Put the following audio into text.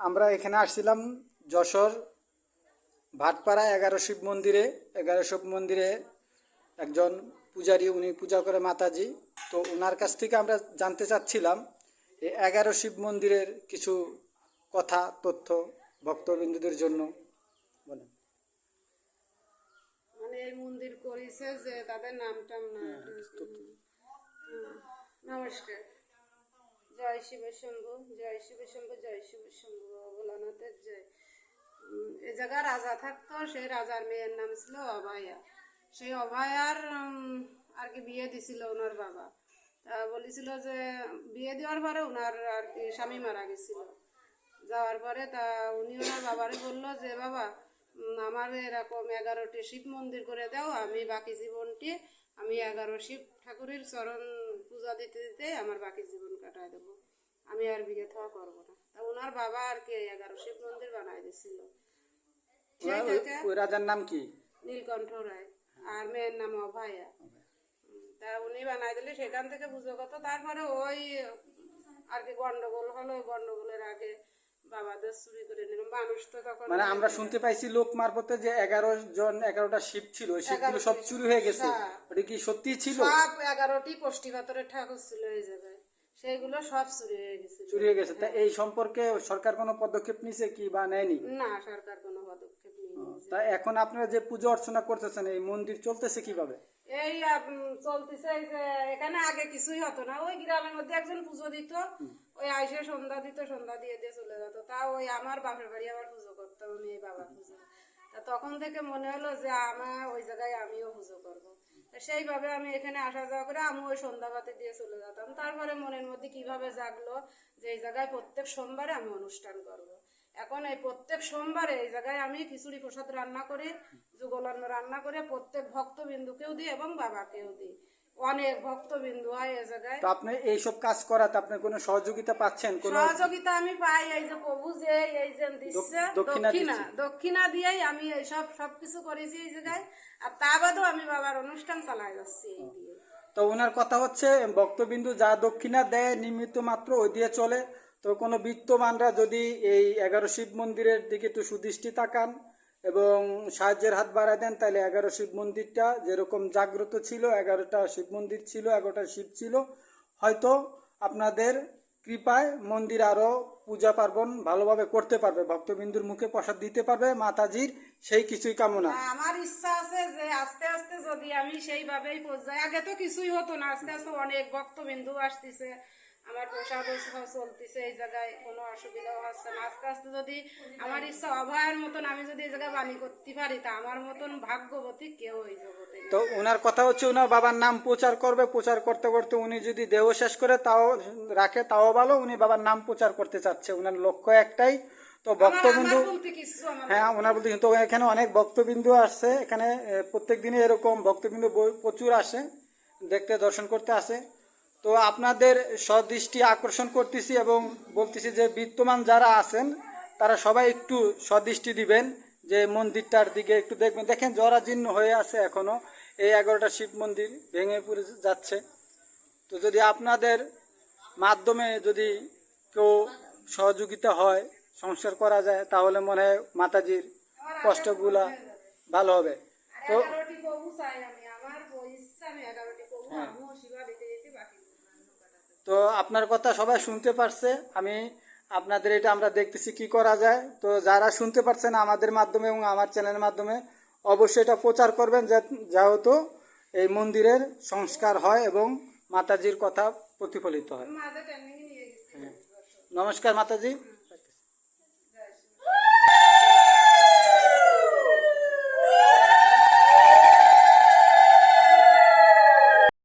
আমরা এখানে আসছিলাম যশোর ভাটপাড়া 11 শিব মন্দিরে। 11 শিব মন্দিরে একজন পূজারী, উনি পূজা করে মাতাজি। তো ওনার কাছ থেকে আমরা জানতে চাচ্ছিলাম এই 11 শিব মন্দিরের কিছু কথা তথ্য ভক্তবিন্দুদের জন্য বলেন। মানে এই মন্দির করেছে যে তাদের নামটাম না। নমস্কার। জয় শিব শম্ভু, জয় শিব শম্ভু, জয় শিব শম্ভু, ভোলানাথের জয়। এ জায়গায় রাজা থাকতো, সেই রাজার মেয়ের নাম ছিল অভয়া। সেই অভয়ার আর কি বিয়ে দিছিল ওনার বাবা। তা বলেছিল যে বিয়ে দেওয়ার পরে ওনার আর কি স্বামী মারা গেছিল। যাওয়ার পরে তা উনি ওনার বাবারে বললো যে বাবা আমার এরকম 11টি শিব মন্দির করে দাও, আমি বাকি জীবনটি আমি 11 শিব ঠাকুরের চরণ পূজা দিতে দিতে আমার বাকি জীবন কাটায় দেবো, আমি আর বিয়ে থাওয়া করবো না। তা ওনার বাবা আর কি 11 শিব মন্দির বানাই দিছিল। ওই রাজার নাম কি? নীলকণ্ঠ রায়, আর মেয়ের নাম অভয়া। তা উনি বানাই দিলে সেখান থেকে পুজো করতো। তারপরে ওই আর কি গন্ডগোল হলো, ওই গন্ডগোলের আগে বাবাদের চুরি করে নিল মানুষ। তো তখন মানে আমরা শুনতে পাইছি লোক মারফতে যে 11 জন 11টা শিব ছিল, শিবগুলো সব চুরি হয়ে গেছে। ওটা কি সত্যি ছিল? সব 11টি কষ্টিকাতরের ঠাকুর ছিল এই জায়গায়, সেইগুলো সব চুরি হয়ে গেছে। চুরি হয়ে গেছে। তা এই সম্পর্কে সরকার কোনো পদক্ষেপ নিছে কি বা নেয়নি? না, সরকার কোনো পদক্ষেপ নেয়নি। তা এখন আপনারা যে পুজো অর্চনা করতেছেন, এই মন্দির চলতেছে কিভাবে? এই চলতেছে এই যে এখানে আগে কিছুই হতো না। ওই গ্রামের মধ্যে একজন পুজো দিত, ওই আইসে সন্ধ্যা দিত, সন্ধ্যা দিয়ে দিয়ে চলে যেত। তা ওই আমার বাপের বাড়ি আবার পুজো করতাম আমি, এই বাবার পুজো। তা তখন থেকে মনে হলো যে আমার ওই জায়গায় আমিও পুজো করবো। সেইভাবে আমি এখানে আসা যাওয়া করে আমি ওই সন্ধ্যাবাতি দিয়ে চলে যেতাম। তারপরে মনের মধ্যে কিভাবে জাগলো যে এই জায়গায় প্রত্যেক সোমবারে আমি অনুষ্ঠান করব। এখন এই প্রত্যেক সোমবারে এই জায়গায় আমি খিচুড়ি প্রসাদ রান্না করি, যুগলন্ন রান্না করে প্রত্যেক ভক্তবিন্দুকেও দিই এবং বাবাকেও দিই। অনেক ভক্তবিন্দু হয় এই জায়গায়। তো আপনি এইসব কাজ করাতে আপনি কোনো সহযোগিতা পাচ্ছেন? কোনো সহযোগিতা আমি পাই, এই যে প্রভু যে এই যে দিচ্ছে দক্ষিণা দিয়েই আমি এই সবকিছু করেছি এই জায়গায়। আর তা বাদেও আমি বাবার অনুষ্ঠান চালাই যাচ্ছি এই দিয়ে। তো ওনার কথা হচ্ছে ভক্তবিন্দু যা দক্ষিণা দেয় নিমিত্ত মাত্র ওই দিয়ে চলে। তো কোনো বিত্তমানরা যদি এই 11 শিব মন্দিরের দিকে একটু সুদৃষ্টি তাকান এবং সাহায্যের হাত বাড়ায় দেন, তাহলে 11 শিব মন্দিরটা যেরকম জাগ্রত ছিল, 11টা শিব মন্দির ছিল, 11টা শিব ছিল, হয়তো আপনাদের কৃপায় মন্দির আরও পূজা পার্বণ ভালোভাবে করতে পারবে, ভক্তবিন্দুর মুখে প্রসাদ দিতে পারবে মাতাজির, সেই কিছুই কামনা। আমার ইচ্ছা আছে যে আস্তে আস্তে যদি আমি সেইভাবেই পৌঁছাই। আগে তো কিছুই হতো না, আস্তে আস্তে অনেক ভক্তবিন্দু আসতেছে, আমার প্রসাদ চলতেছে, এই জায়গায় কোনো অসুবিধাও হচ্ছে না। আস্তে আস্তে যদি আমার ইচ্ছা অভয়ের মতন আমি যদি এই জায়গায় বাণী করতে পারি, তা আমার মতন ভাগ্যবতী কেউ এই জগতে। তো ওনার কথা হচ্ছে ওনার বাবার নাম প্রচার করবে, প্রচার করতে করতে উনি যদি দেহ শেষ করে তাও রাখে তাও ভালো, উনি বাবার নাম প্রচার করতে চাচ্ছে, ওনার লক্ষ্য একটাই। তো ভক্তবিন্দু, হ্যাঁ ওনার বলতে, কিন্তু এখানে অনেক ভক্তবিন্দু আসছে, এখানে প্রত্যেক দিনে এরকম ভক্তবিন্দু প্রচুর আসে দেখতে, দর্শন করতে আসে। তো আপনাদের সদৃষ্টি আকর্ষণ করতেছি এবং বলতেছি যে বিত্তমান যারা আছেন তারা সবাই একটু সদৃষ্টি দিবেন, যে মন্দিরটার দিকে একটু দেখবেন। দেখেন জরাজীর্ণ হয়ে আছে এখনো, এই 11টা শিব মন্দির ভেঙে পড়ে যাচ্ছে। তো যদি আপনাদের মাধ্যমে যদি কেউ সহযোগিতা হয়, সংস্কার করা যায়, তাহলে মনে হয় মাতাজির কষ্টগুলা ভালো হবে। তো তো আপনার কথা সবাই শুনতে পারছে, আমি আপনাদের এটা আমরা দেখতেছি কি করা যায়। তো যারা শুনতে পারছেন আমাদের মাধ্যমে এবং আমার চ্যানেলের মাধ্যমে অবশ্যই এটা প্রচার করবেন, যেহেতু এই মন্দিরের সংস্কার হয় এবং মাতাজির কথা প্রতিফলিত হয়। হ্যাঁ। নমস্কার মাতাজি।